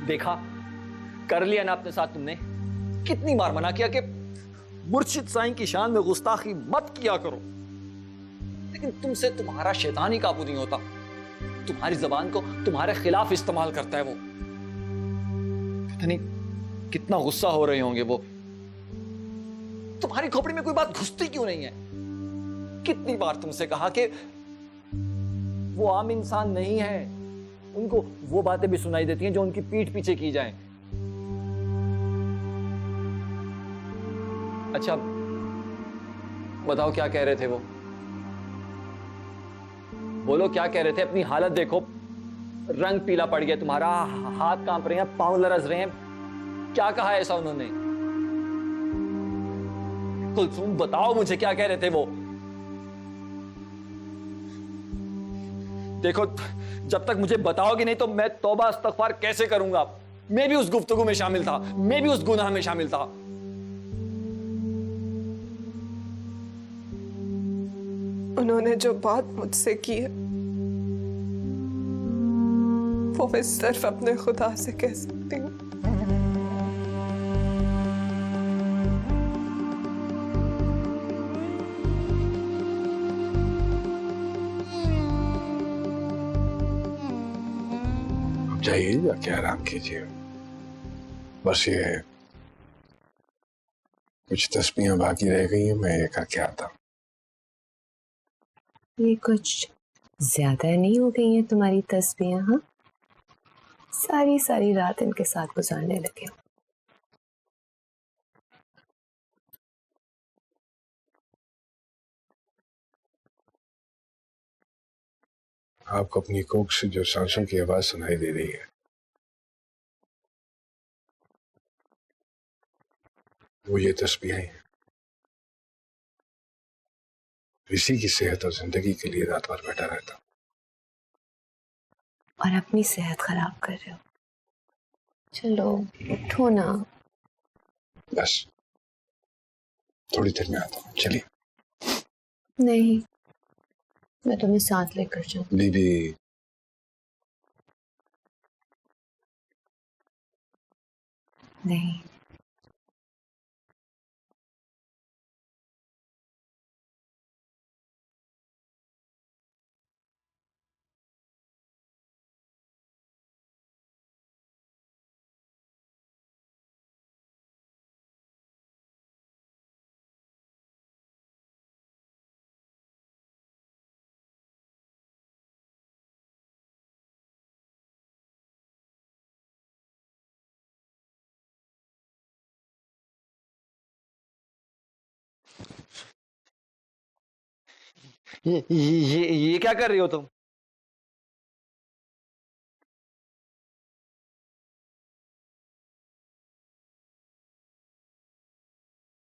देखा, कर लिया ना अपने साथ तुमने। कितनी बार मना किया कि मुर्शिद साईं की शान में गुस्ताखी मत किया करो, लेकिन तुमसे तुम्हारा शैतान ही काबू नहीं होता। तुम्हारी जबान को तुम्हारे खिलाफ इस्तेमाल करता है वो। पता नहीं कितना गुस्सा हो रहे होंगे वो। तुम्हारी खोपड़ी में कोई बात घुसती क्यों नहीं है? कितनी बार तुमसे कहा कि वो आम इंसान नहीं है, उनको वो बातें भी सुनाई देती हैं जो उनकी पीठ पीछे की जाएं। अच्छा बताओ, क्या कह रहे थे वो? बोलो क्या कह रहे थे? अपनी हालत देखो, रंग पीला पड़ गया तुम्हारा, हाथ कांप रहे हैं, पांव लरज रहे हैं। क्या कहा ऐसा उन्होंने? कुलसुम बताओ मुझे, क्या कह रहे थे वो? देखो, जब तक मुझे बताओगे नहीं तो मैं तौबा इस्तगफार कैसे करूंगा? मैं भी उस गुफ्तगू में शामिल था, मैं भी उस गुनाह में शामिल था। उन्होंने जो बात मुझसे की है वो मैं सिर्फ अपने खुदा से कह सकती हूँ। अब जाइए, जाके आराम कीजिए। बस ये कुछ तस्बीहें बाकी रह गई हैं, मैं ये करके आता हूँ। ये कुछ ज्यादा नहीं हो गई हैं तुम्हारी तस्बीहें? हाँ, सारी सारी रात इनके साथ गुजारने लगे हो। आपको अपनी कोख से जो सांसों की आवाज सुनाई दे रही है, वो ये तस्बीहें हैं। इसी की सेहत और जिंदगी के लिए रात भर बैठा रहता हूँ। और अपनी सेहत खराब कर रहे हो। चलो उठो ना। बस थोड़ी देर में आता हूँ, चलिए। नहीं, मैं तुम्हें साथ लेकर जाऊं। बीबी, नहीं, ये क्या कर रही हो तुम?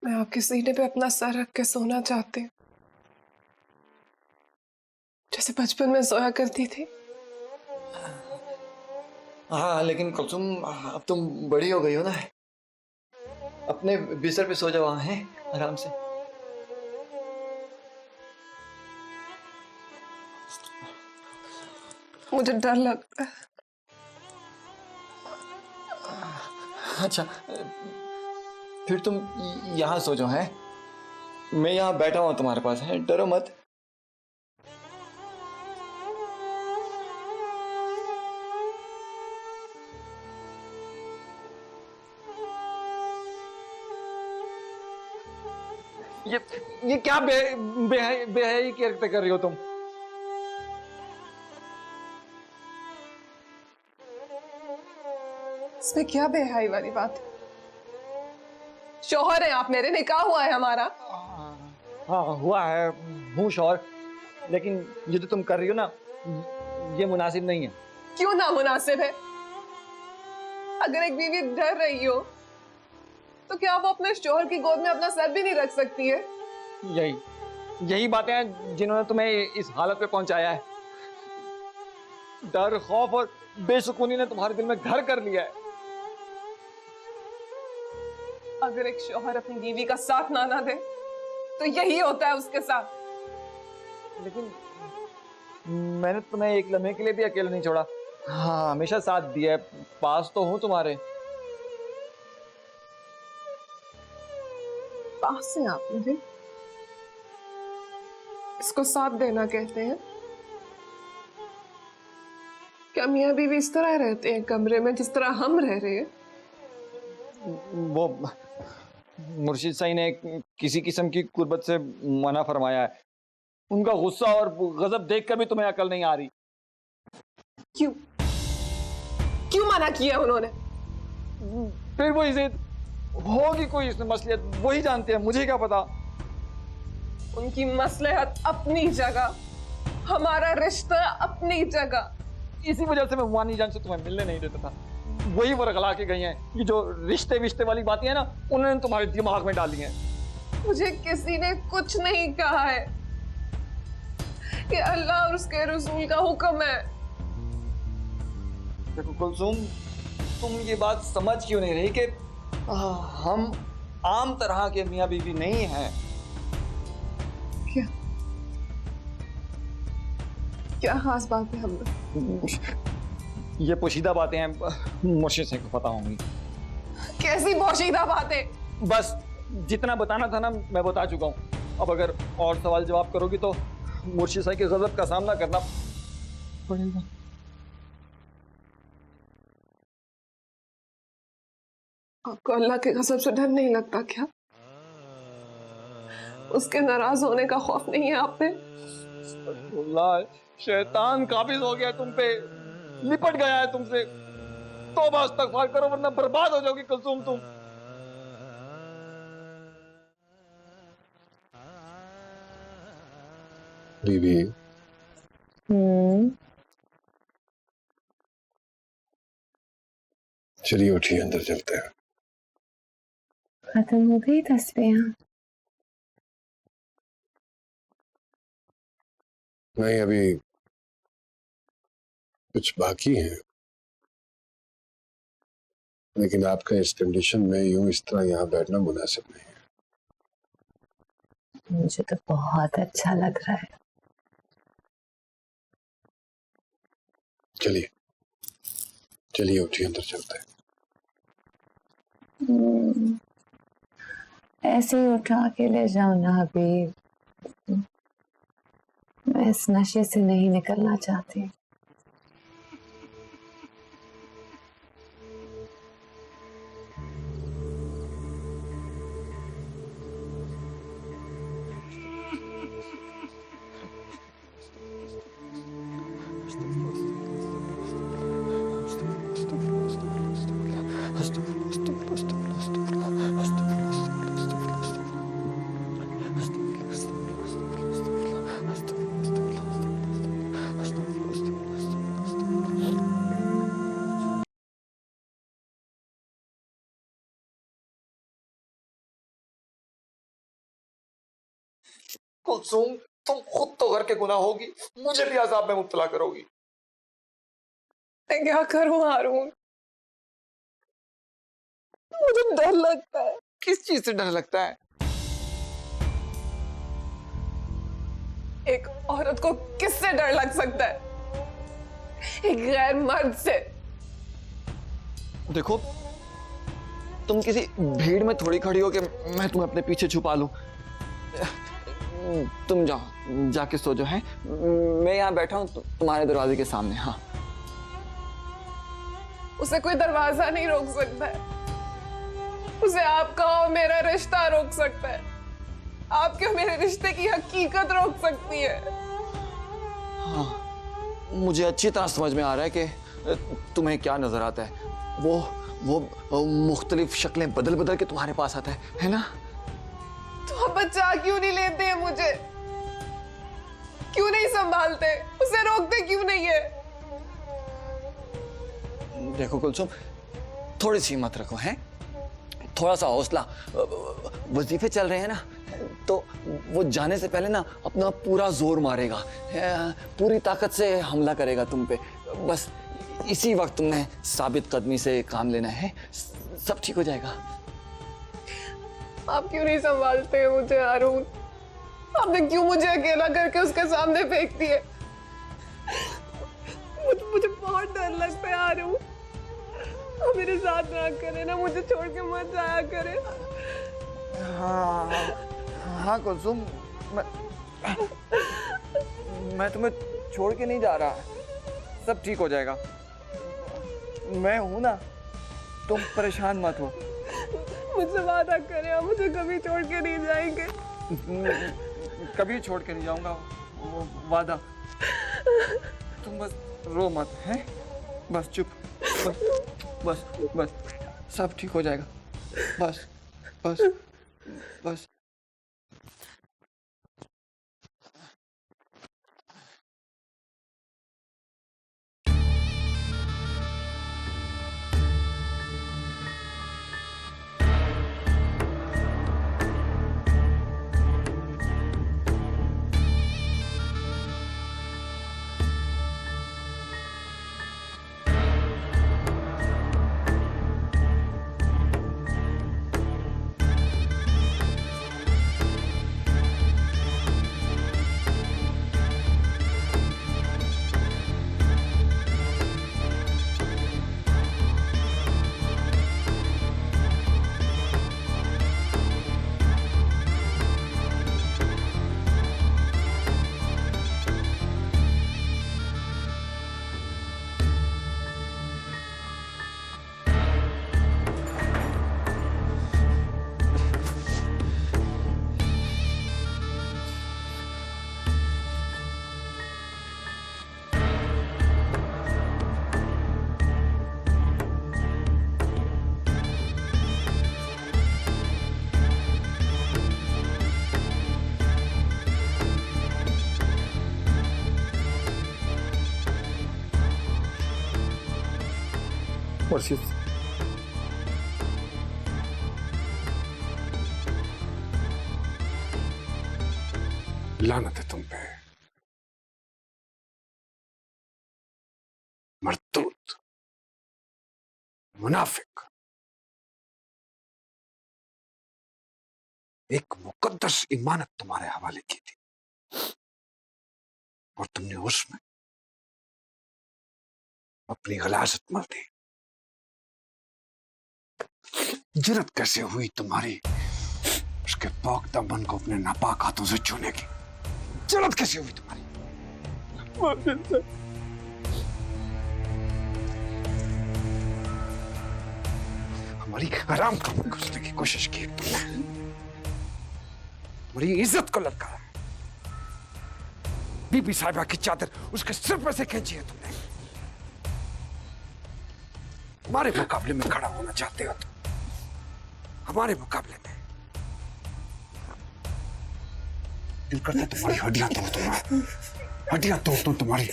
मैं आपके सीने पे अपना सर रख के सोना चाहती हूँ, जैसे बचपन में सोया करती थी। हाँ, लेकिन कुलसुम अब तुम बड़ी हो गई हो ना। अपने बिस्तर पे सो जाओ, वहां है आराम से। मुझे डर लगता है। अच्छा, फिर तुम यहाँ सो जाओ, है? मैं यहाँ बैठा हूँ तुम्हारे पास, है? डरो मत। ये ये क्या बेहयाई की हरकतें कर रही हो तुम? इसमें क्या बेहयाई वाली बात है? शौहर है आप मेरे, निकाह हुआ है हमारा। हाँ हुआ है, हूँ शौहर, लेकिन ये जो तुम कर रही हो ना, ये मुनासिब नहीं है। क्यों नामुनासिब है? अगर एक बीवी डर रही हो तो क्या वो अपने शौहर की गोद में अपना सर भी नहीं रख सकती है? यही यही बातें हैं जिन्होंने तुम्हें इस हालत पे पहुंचाया है। डर, खौफ और बेसुकूनी ने तुम्हारे दिल में घर कर लिया है। अगर एक शौहर अपनी बीवी का साथ ना दे तो यही होता है उसके साथ। लेकिन मैंने तुम्हें एक लम्हे के लिए भी अकेला नहीं छोड़ा। हाँ, हमेशा साथ दिया है, पास तो हूँ तुम्हारे। पास से आप मेरे, इसको साथ देना कहते हैं। क्या मियाँ बीवी इस तरह रहते हैं कमरे में जिस तरह हम रह रहे हैं? वो मुर्शिद साईं ने किसी किस्म की कुर्बत से मना फरमाया है। उनका गुस्सा और गजब देखकर भी तुम्हें अकल नहीं आ रही। क्यों क्यों मना किया उन्होंने? फिर वो जिद होगी कोई इसमें मसलियत, वही जानते हैं, मुझे क्या पता। उनकी मसलहत अपनी जगह, हमारा रिश्ता अपनी जगह। इसी वजह से मैं वानी जान से तुम्हें मिलने नहीं देता था। वही वर्गला के गई हैं। ये जो रिश्ते विश्ते वाली बातें हैं ना, उन्होंने तुम्हारे दिमाग में डाली हैं। मुझे किसी ने कुछ नहीं कहा है। ये अल्लाह और उसके रसूल का हुक्म है। देखो कुलसुम, तुम ये बात समझ क्यों नहीं रही कि हम आम तरह के मियाँ बीवी नहीं हैं। क्या क्या खास बात है हम में? ये पोशीदा बातें हैं, मुर्शिद से को पता होंगी। कैसी पोशीदा बातें? बस जितना बताना था ना मैं बता चुका हूँ। अब अगर और सवाल जवाब करोगी तो मुर्शिद साईं के गजब का सामना करना पड़ेगा। आपको अल्लाह के गजब से डर नहीं लगता क्या? उसके नाराज होने का खौफ नहीं है आप पे? अल्लाह, शैतान काबिज हो गया तुम पे, लिपट गया है तुमसे। तौबा इस्तगफार करो वरना बर्बाद हो जाओगी कुलसुम तुम। बीबी, चलिए उठिए, अंदर चलते हैं। खत्म हो गई तस्वीरें? नहीं, अभी कुछ बाकी है, लेकिन आपका इस कंडीशन में यूं इस तरह यहाँ बैठना मुनासिब नहीं है। मुझे तो बहुत अच्छा लग रहा है। चलिए चलिए उठिए, अंदर चलते हैं। ऐसे ही उठा के ले जाओ ना अभी। मैं इस नशे से नहीं निकलना चाहती। कुलसुम, तुम खुद तो घर के गुनाह होगी, मुझे भी अजाब में मुब्तला करोगी। मैं क्या करूं हारून? मुझे डर लगता है। किस चीज से डर लगता है? एक औरत को किससे डर लग सकता है? एक गैर मर्द से। देखो, तुम किसी भीड़ में थोड़ी खड़ी हो कि मैं तुम्हें अपने पीछे छुपा लूं। तुम जाओ, जाके सो जाओ। है, मैं यहाँ बैठा हूँ तुम्हारे दरवाजे के सामने। हाँ, उसे कोई दरवाजा नहीं रोक सकता है। उसे आपका और मेरा रिश्ता रोक सकता है। आपके और मेरे रिश्ते की हकीकत रोक सकती है। हाँ, मुझे अच्छी तरह समझ में आ रहा है कि तुम्हें क्या नजर आता है। वो मुख्तलिफ शक्लें बदल बदल के तुम्हारे पास आता है ना? तो आप बचा क्यों नहीं लेते हैं मुझे? क्यों नहीं संभालते? उसे रोकते क्यों नहीं है? देखो कुलसुम, थोड़ी सी हिम्मत रखो। हैं, थोड़ा सा हौसला। वजीफे चल रहे हैं ना, तो वो जाने से पहले ना अपना पूरा जोर मारेगा, पूरी ताकत से हमला करेगा तुम पे। बस इसी वक्त तुमने साबित कदमी से काम लेना है, सब ठीक हो जाएगा। आप क्यों नहीं संभालते हैं मुझे हारून? आपने क्यों मुझे अकेला करके उसके सामने फेंक दिए? मुझे बहुत डर लगता है आरू। आप मेरे साथ ना करें ना, मुझे छोड़ के मत जाया करें। हाँ हाँ कुलसुम, मैं तुम्हें छोड़ के नहीं जा रहा, सब ठीक हो जाएगा। मैं हूं ना, तुम परेशान मत हो। मुझसे वादा करें, आप मुझे कभी छोड़ के नहीं जाएंगे। कभी छोड़ के नहीं जाऊंगा, वो वादा। तुम बस रो मत, हैं? बस चुप, बस बस बस, सब ठीक हो जाएगा। बस बस बस। मुर्शिद, लानत है तुम पे, मरदूद, मुनाफिक। एक मुकद्दस इमानत तुम्हारे हवाले की थी और तुमने उसमें अपनी गलाजत मल दी। जुर्रत कैसे हुई तुम्हारी उसके पाक दामन को अपने नापाक हाथों से छूने की? जुर्रत कैसे हुई तुम्हारी? हमारी हराम को घुसने की कोशिश की तुमने, हमारी इज्जत को ललकारा, बीबी साहिबा की चादर उसके सिर पर से खींची है तुमने। हमारे मुकाबले में खड़ा होना चाहते हो तुम, हमारे मुकाबले में? दिल करता तुम्हारी हड्डियां तोड़ दूं मैं, हड्डियां तोड़ दूं तुम्हारी।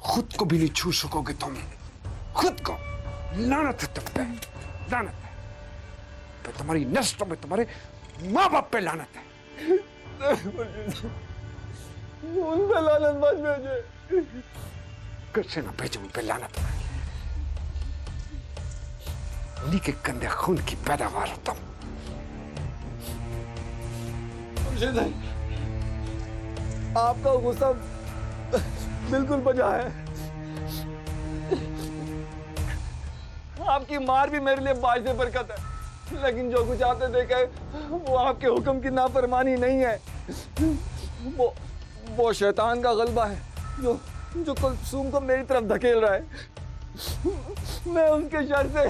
खुद को भी नहीं छू सकोगे तुम, खुद को। लानत है तुम पे, लानत है। पे तुम्हारी नस्लों में, तुम्हारे माँ बाप पे लानत है। उन पे लानत मत भेजे। कैसे ना भेजो उन पे लानत? उन्हीं के गंदे खून की पैदावार हो तुम। आपका गुस्सा बिल्कुल बजा है। आपकी मार भी मेरे लिए बाइज़ बरकत है, लेकिन जो कुछ आपने देखा है वो आपके हुक्म की नाफरमानी नहीं है। वो शैतान का गलबा है जो कुलसूम को मेरी तरफ धकेल रहा है। मैं उसके शर से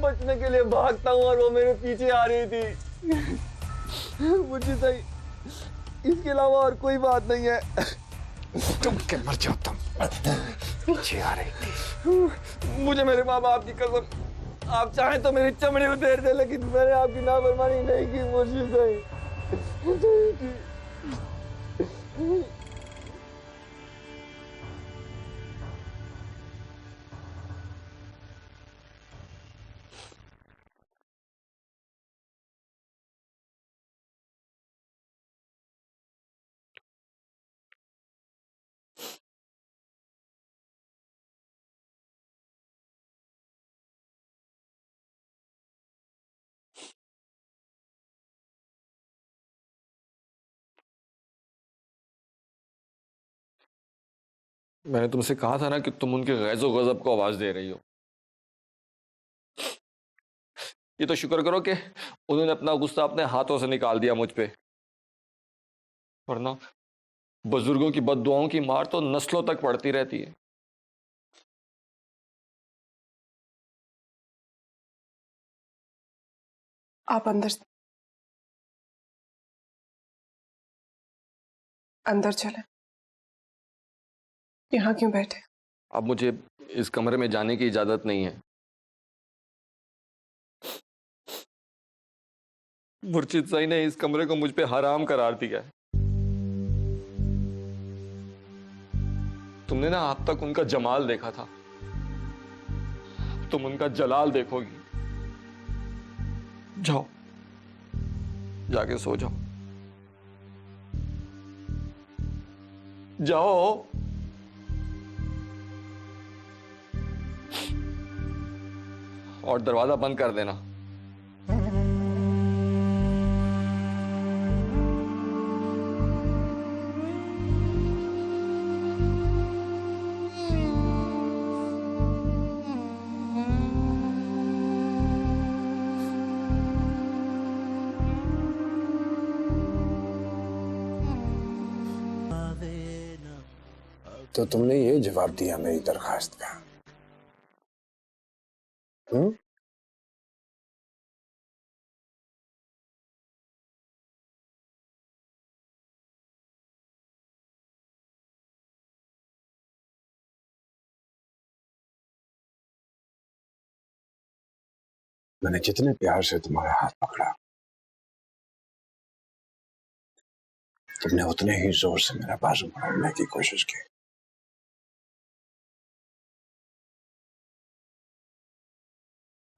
बचने के लिए भागता हूँ और वो मेरे पीछे आ रही थी। मुझे सही, इसके अलावा और कोई बात नहीं है। तुम के मर जाओ तुम, पीछे आ रही थी। मुझे मेरे माँ बाप की कसम, आप चाहें तो मेरी चमड़ी उतेर दे, लेकिन मैंने आपकी नाफरमानी नहीं की। मुझे सही। मैंने तुमसे कहा था ना कि तुम उनके गैज़ो गज़ब को आवाज दे रही हो। ये तो शुक्र करो कि उन्होंने अपना गुस्सा अपने हाथों से निकाल दिया मुझ पे, वरना बुजुर्गों की बद्दुआओं की मार तो नस्लों तक पड़ती रहती है। आप अंदर चले। यहाँ क्यों बैठे? अब मुझे इस कमरे में जाने की इजाजत नहीं है। मुर्शिद साई ने इस कमरे को मुझ पे हराम करार दिया है। तुमने ना अब तक उनका जमाल देखा था, तुम उनका जलाल देखोगी। जाओ, जाके सो जाओ। जाओ। और दरवाजा बंद कर देना। तो तुमने ये जवाब दिया मेरी दरखास्त का? हम्म? मैंने जितने प्यार से तुम्हारा हाथ पकड़ा, तुमने उतने ही जोर से मेरा बाजू पकड़ने की कोशिश की।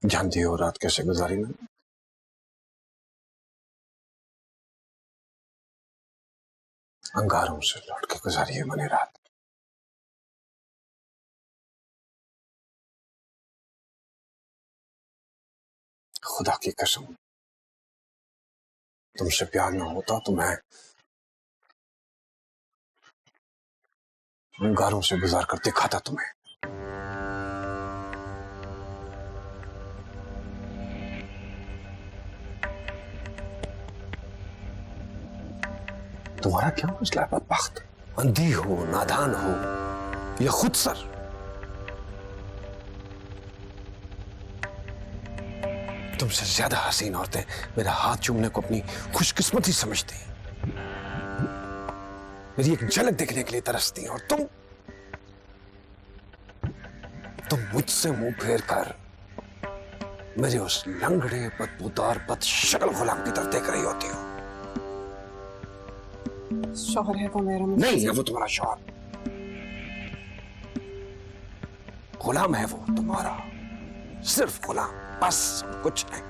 जानती हो रात कैसे गुजारी मैंने? अंगारों से लौट के गुजारी है मैंने रात। खुदा की कसम, तुमसे प्यार ना होता तो मैं अंगारों से गुजार कर दिखाता तुम्हें। तुम्हारा क्या मसला है बदबख्त? अंधी हो, नादान हो या खुद सर? तुमसे ज्यादा हसीन औरतें मेरा हाथ चूमने को अपनी खुशकिस्मती समझती हैं, मेरी एक झलक देखने के लिए तरसती हैं, और तुम मुझसे मुंह फेर कर मेरे उस लंगड़े बदबूदार बदशक्ल गुलाम की तरफ देख रही होती हो। शौहर है वो मेरा। नहीं है वो तुम्हारा शौहर, गुलाम है वो तुम्हारा, सिर्फ गुलाम, बस कुछ नहीं।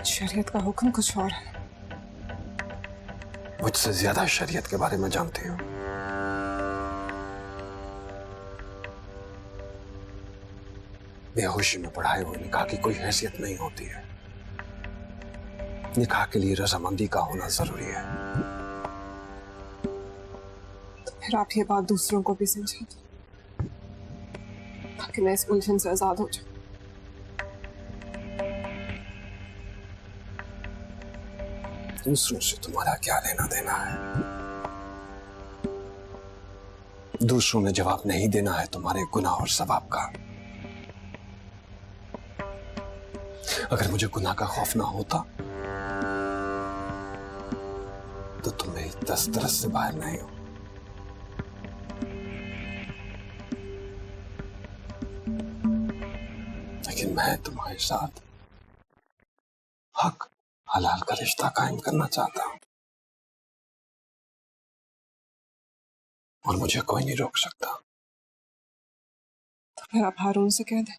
शरीयत का हुक्म कुछ और है। मुझसे ज्यादा शरीयत के बारे में जानते हो। बेहोशी में पढ़ाए हुए निकाह की कोई हैसियत नहीं होती है। निकाह के लिए रजामंदी का होना जरूरी है। तो फिर आप ये बात दूसरों को भी समझा दो, ताकि मैं इस उलझन से आजाद हो जाऊं। दूसरों से तुम्हारा क्या लेना देना है? दूसरों ने जवाब नहीं देना है तुम्हारे गुनाह और सवाब का। अगर मुझे गुनाह का खौफ ना होता तो तुम मेरी दस्तरस से बाहर नहीं हो। लेकिन मैं तुम्हारे साथ हक हलाल का रिश्ता कायम करना चाहता हूं, और मुझे कोई नहीं रोक सकता। तो फिर आप हारून से कह दें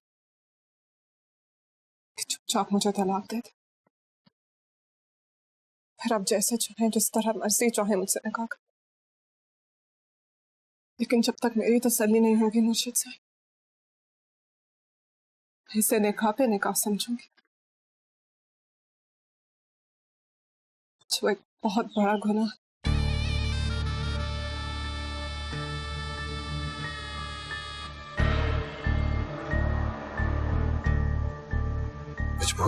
कि चुपचाप मुझे तलाक दे दे। फिर आप जैसे चाहें, जिस तरह मर्जी चाहे मुझसे निकाह कर। लेकिन जब तक मेरी तसल्ली नहीं होगी मुर्शिद साहब, इसे निकाह पे निकाह समझूंगी। जो एक बहुत बड़ा गुनाह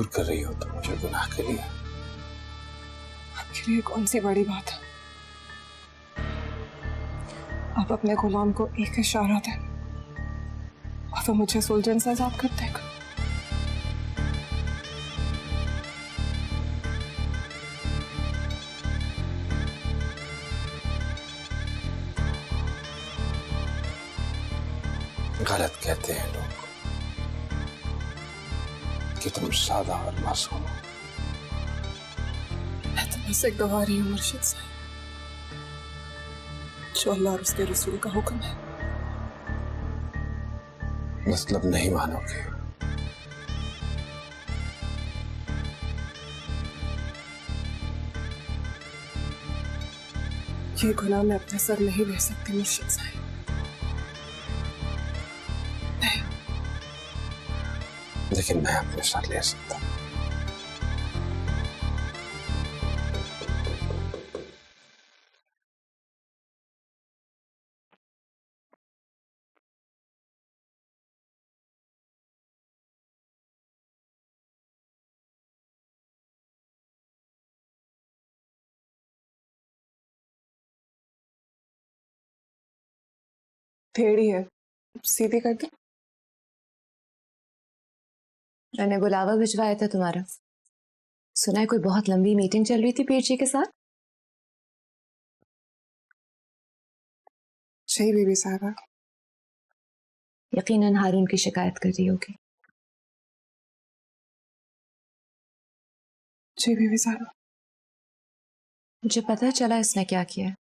मजबूर कर रही हो तुम मुझे गुनाह के लिए। आपके लिए कौन सी बड़ी बात है? आप अपने गुलाम को एक इशारा दें और वो मुझे सुलझन से आजाद कर देगा। गलत कहते हैं लोग कि तुम सादा और मासूम हो। मैं तो बस एक गवारी हूँ मुर्शिद साहब, जो अल्लाह और उसके रसूल का हुक्म है। मतलब नहीं मानोगे? ये गुनाह मैं अपने सर नहीं ले सकती मुर्शिद साहब। लेकिन मैं अपने साथ ले सकता हूं। टेढ़ी है, सीधी कर दो। मैंने बुलावा भिजवाया था तुम्हारा। सुना है कोई बहुत लंबी मीटिंग चल रही थी पीर जी के साथ। जी बीबी साहबा। यकीनन हारून की शिकायत कर रही होगी। जी बीबी साहबा। मुझे पता चला इसने क्या किया है।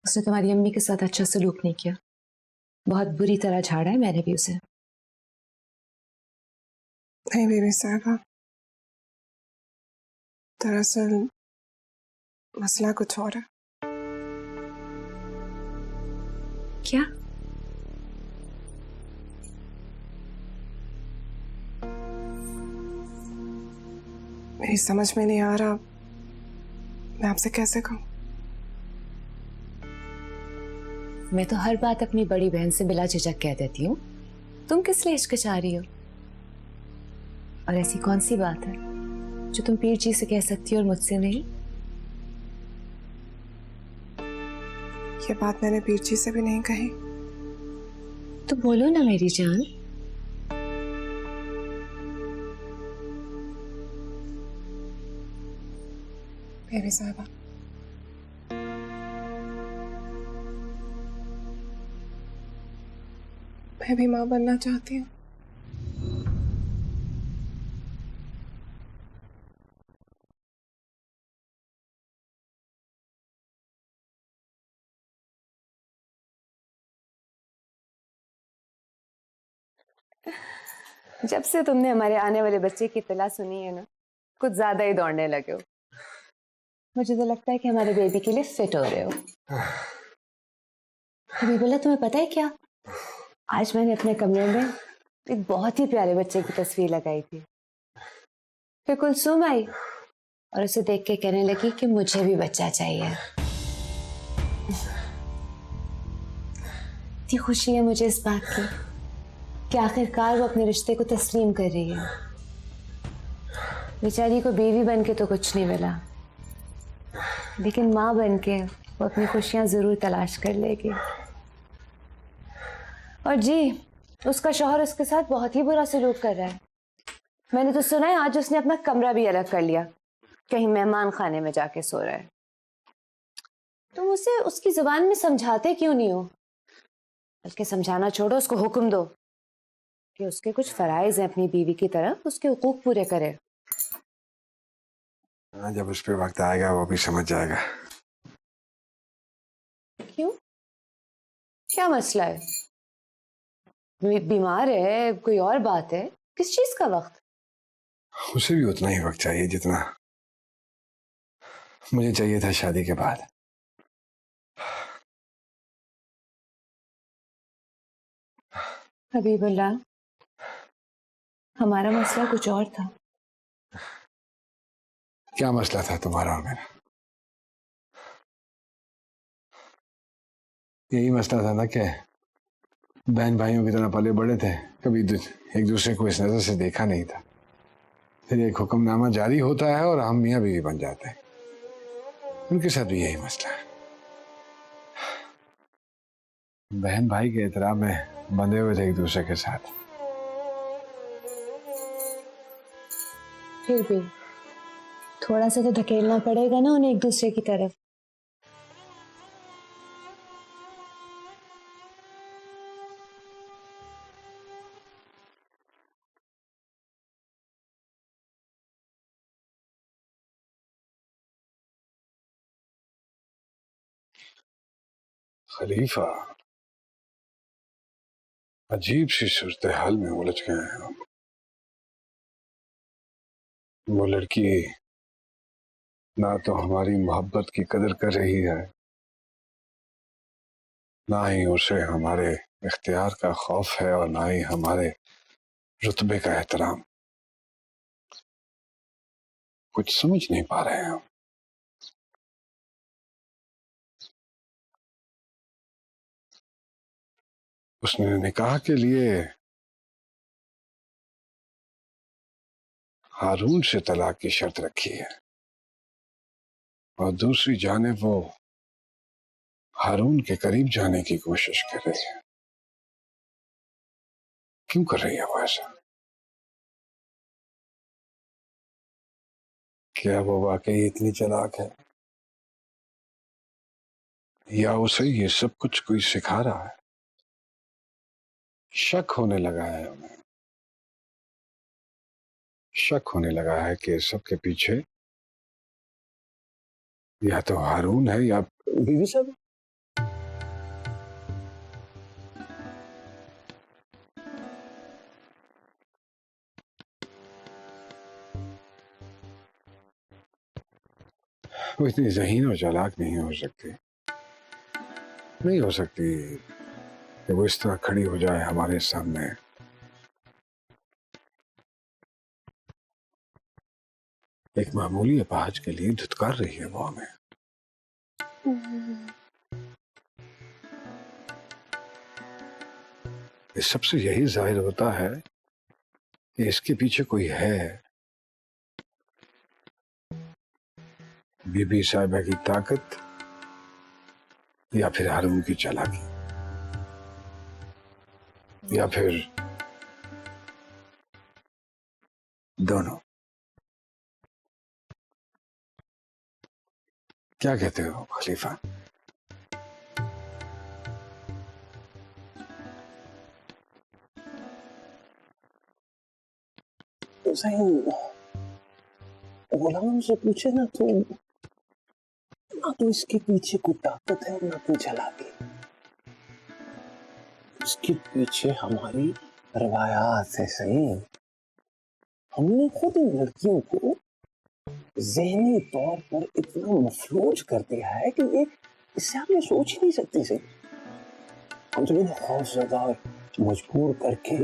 उसने तुम्हारी अम्मी के साथ अच्छा सलूक नहीं किया, बहुत बुरी तरह झाड़ा है मैंने भी उसे। नहीं बीबी साहबा, दरअसल मसला कुछ और है। क्या? मेरी समझ में नहीं आ रहा मैं आपसे कैसे कहूं। मैं तो हर बात अपनी बड़ी बहन से बिला झिझक कह देती हूँ, तुम किस लिए हिचकिचा रही हो? और ऐसी कौन सी बात है जो तुम पीर जी से कह सकती हो और मुझसे नहीं? ये बात मैंने पीर जी से भी नहीं कही। तो बोलो ना मेरी जान। बेबी साहबा, मैं भी मां बनना चाहती हूँ। जब से तुमने हमारे आने वाले बच्चे की इत्तला सुनी है ना, कुछ ज्यादा ही दौड़ने लगे हो। मुझे तो लगता है कि हमारे बेबी के लिए फिट हो रहे हो। अभी बोला, तुम्हें पता है क्या, आज मैंने अपने कमरे में एक बहुत ही प्यारे बच्चे की तस्वीर लगाई थी। फिर कुलसुम आई और उसे देख के कहने लगी कि मुझे भी बच्चा चाहिए। इतनी खुशी है मुझे इस बात की कि आखिरकार वो अपने रिश्ते को तस्लीम कर रही है। बेचारी को बीवी बन के तो कुछ नहीं मिला, लेकिन माँ बन के वो अपनी खुशियां जरूर तलाश कर लेगी। और जी, उसका शौहर उसके साथ बहुत ही बुरा सलूक कर रहा है। मैंने तो सुना है आज उसने अपना कमरा भी अलग कर लिया, कहीं मेहमान खाने में जाके सो रहा है। तुम उसे उसकी जुबान में समझाते क्यों नहीं हो? बल्कि समझाना छोड़ो, उसको हुक्म दो कि उसके कुछ फराइज हैं अपनी बीवी की तरफ, उसके हुकूक पूरे करे। जब उस पे वक्त आएगा वो भी समझ जाएगा। क्यों? क्या मसला है? बीमार है, कोई और बात है? किस चीज का वक्त? उसे भी उतना ही वक्त चाहिए जितना मुझे चाहिए था शादी के बाद। हबीबुल्लाह, हमारा मसला कुछ और था। क्या मसला था तुम्हारा और मेरा? यही मसला था ना कि बहन भाइयों की तरह पले बड़े थे, कभी एक दूसरे को इस नजर से देखा नहीं था। फिर एक हुक्मनामा जारी होता है और हम मियाँ बीवी बन जाते हैं। उनके साथ भी यही मसला है। बहन भाई के एहतराम में बंधे हुए थे एक दूसरे के साथ। फिर भी थोड़ा सा तो धकेलना पड़ेगा ना उन्हें एक दूसरे की तरफ। खलीफा, अजीब सी सूरत हाल में उलझ गए हैं हम। वो लड़की ना तो हमारी मोहब्बत की कदर कर रही है, ना ही उसे हमारे इख्तियार का खौफ है और ना ही हमारे रुतबे का एहतराम। कुछ समझ नहीं पा रहे हैं हम। उसने निकाह के लिए हारून से तलाक की शर्त रखी है और दूसरी जानिब वो हारून के करीब जाने की कोशिश कर रही है। क्यों कर रही है वो ऐसा? क्या वो वाकई इतनी चालाक है या उसे ये सब कुछ कोई सिखा रहा है? शक होने लगा है हमें। शक होने लगा है कि सबके पीछे या तो हारून है या बीवी साहब। वो इतनी ज़हीन और चालाक नहीं हो सकती। नहीं हो सकती कि वो इस तरह खड़ी हो जाए हमारे सामने। एक मामूली अपाहज के लिए धुतकार रही है वो हमें। इस सबसे यही जाहिर होता है कि इसके पीछे कोई है। बीबी साहिबा की ताकत या फिर हारून की चालाकी या फिर दोनों। क्या कहते हो खलीफा? सही गुलाम से पूछे ना तो इसके पीछे कोई ताकत है ना कोई चालाकी। इसके पीछे हमारी रवायात है। सही, हमने खुद इन लड़कियों को ज़हनी तौर पर इतना मफलूज कर दिया है कि ये इससे आप ये सोच ही नहीं सकती। सही, हम जब इन्हें खौफजदा और मजबूर करके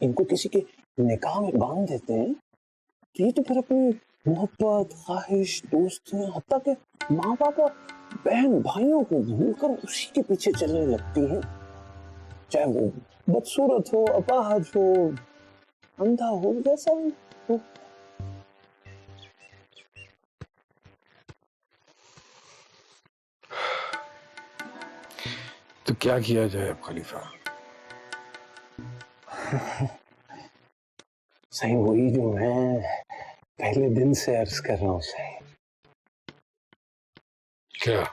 इनको किसी के निकाह में बांध देते हैं तो ये तो फिर अपनी मोहब्बत, ख्वाहिश, दोस्तियां, हत्ता के माँ बाप और बहन भाइयों को भूलकर उसी के पीछे चलने लगती हैं, चाहे वो बदसूरत हो, अपाहज हो, अंधा हो, जैसा भी हो। तो क्या किया जाए अब खलीफा? सही वही जो मैं पहले दिन से अर्ज कर रहा हूँ। सही, क्या?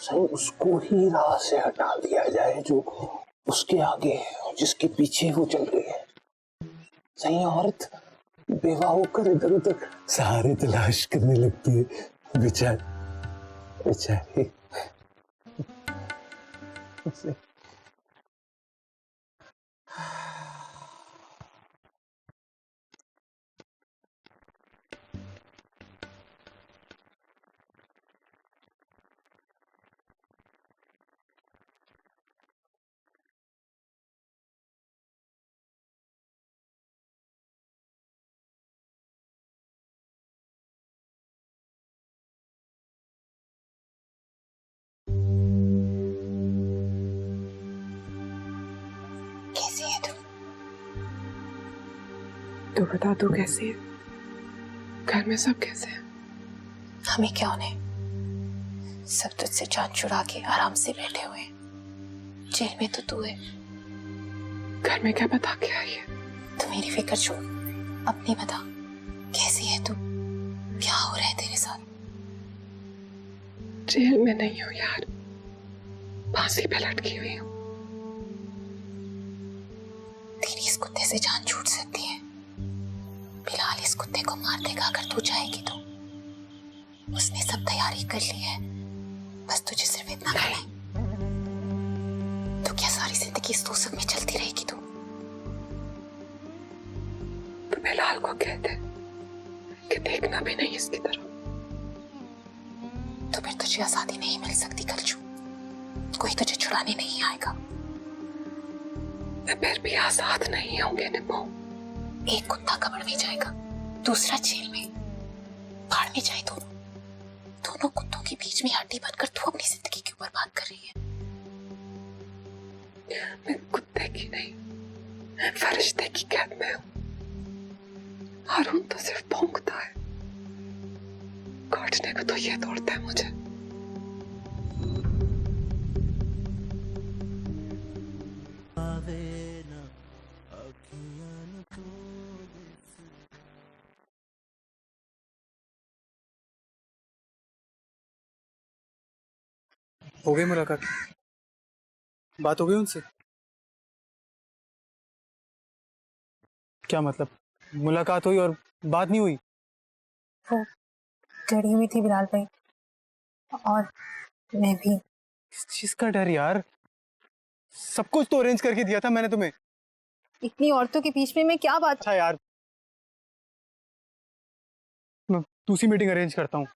सही उसको ही राह से हटा दिया जाए जो उसके आगे है और जिसके पीछे वो चल रही है। सही, औरत बेवा होकर इधर उधर सहारे तलाश करने लगती है। बेचारी तो बता, तू कैसी है? घर में सब कैसे हैं? हमें क्या होने, सब तुझसे जान छुड़ा के आराम से बैठे हुए हैं। जेल में तो तू है। घर में क्या बता के आई है? तू मेरी फिक्र छोड़, अपनी बता, कैसी है तू, क्या हो रहा है तेरे साथ? जेल में नहीं हूँ यार, फांसी पे लटकी हुई हूँ। तेरी इस कुत्ते से जान छूट सकती है। बिलाल इस कुत्ते को मार देगा अगर तू चाहेगी तो। उसने सब तैयारी कर ली है, बस तुझे सिर्फ इतना करना है। तो क्या सारी जिंदगी इस दोजख में चलती रहेगी तू? तो बिलाल को कहते कि देखना भी नहीं इसकी तरफ। तो फिर तुझे आजादी नहीं मिल सकती कलजू, कोई तुझे छुड़ाने नहीं आएगा। मैं फिर भी आजाद नहीं होंगे निम्मो। एक कुत्ता कब्र में जाएगा, दूसरा जेल में, भाड़ में जाए दोनों। दोनों कुत्तों के बीच में हड्डी बनकर तू अपनी जिंदगी क्यों बर्बाद कर रही है? मैं कुत्ते की नहीं, फरिश्ते की कैद में हूँ। हारून तो सिर्फ भौंकता है, काटने को तो ये दौड़ता है मुझे। हो गई मुलाकात? बात हो गई उनसे? क्या मतलब, मुलाकात हुई और बात नहीं हुई? वो डरी हुई थी बिलाल भाई, और मैं भी। इस चीज का डर यार, सब कुछ तो अरेंज करके दिया था मैंने तुम्हें। इतनी औरतों के बीच में मैं क्या बात? अच्छा यार, मैं दूसरी मीटिंग अरेंज करता हूँ।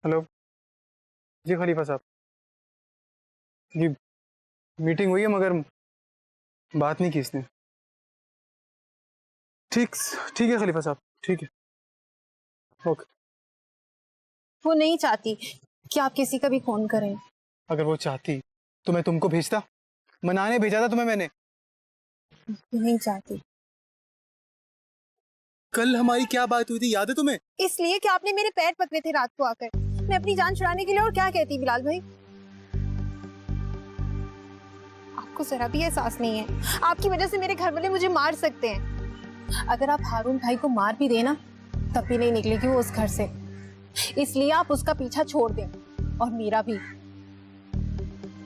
हेलो जी खलीफा साहब जी, मीटिंग हुई है मगर बात नहीं की इसने। ठीक ठीक है खलीफा साहब, ठीक है, ओके। वो नहीं चाहती कि आप किसी का भी फोन करें। अगर वो चाहती तो मैं तुमको भेजता, मनाने भेजा था तुम्हें मैंने। नहीं चाहती। कल हमारी क्या बात हुई थी याद है तुम्हें? इसलिए कि आपने मेरे पैर पकड़े थे रात को आकर, मैं अपनी जान छुड़ाने के लिए। और क्या कहती बिलाल भाई? आपको जरा भी एहसास नहीं है, आपकी वजह से मेरे घर वाले मुझे मार सकते हैं। अगर आप हारून भाई को मार भी देना तब भी नहीं निकलेगी वो उस घर से। इसलिए आप उसका पीछा छोड़ दें, और मेरा भी।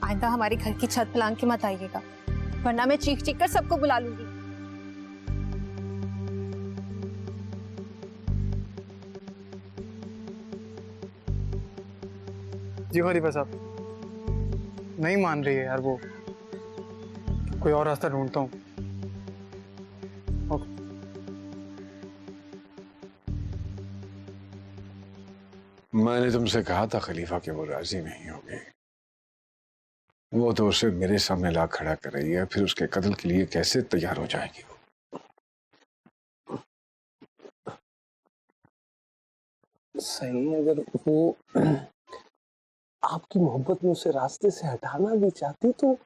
आइंदा हमारे घर की छत फलांग के मत आइएगा, वरना मैं चीख चीख कर सबको बुला लूंगी। जी खलीफा साहब, नहीं मान रही है यार वो, कोई और रास्ता ढूंढता हूँ। ओके। मैंने तुमसे कहा था खलीफा कि वो राजी नहीं होगी। वो तो उसे मेरे सामने ला खड़ा कर रही है, फिर उसके कत्ल के लिए कैसे तैयार हो जाएगी वो? सही, अगर वो आपकी मोहब्बत में उसे रास्ते से हटाना भी चाहती तो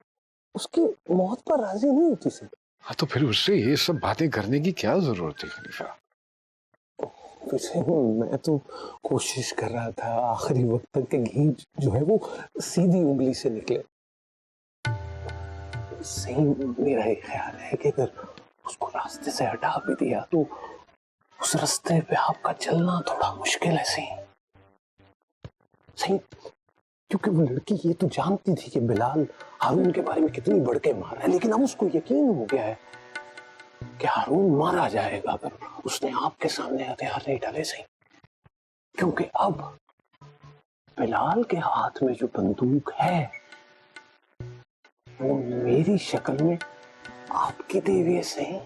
उसकी मौत पर राजी नहीं होती सर। हाँ, तो फिर उससे ये सब बातें करने की क्या जरूरत है खलीफा? वैसे मैं तो कोशिश कर रहा था आखिरी वक्त तक कि घी जो है वो सीधी उंगली से निकले। सही, मेरा एक ख्याल है कि अगर उसको रास्ते से हटा भी दिया तो उस रास्ते पे आपका चलना थोड़ा मुश्किल है। सही, क्योंकि वो लड़की ये तो जानती थी कि बिलाल हारून के बारे में कितनी बढ़के मार रहा है, लेकिन अब उसको यकीन हो गया है कि हारून मारा जाएगा अगर उसने आपके सामने हथियार नहीं डाले। सही, क्योंकि अब बिलाल के हाथ में जो बंदूक है वो मेरी शक्ल में आपकी देवी है। सही,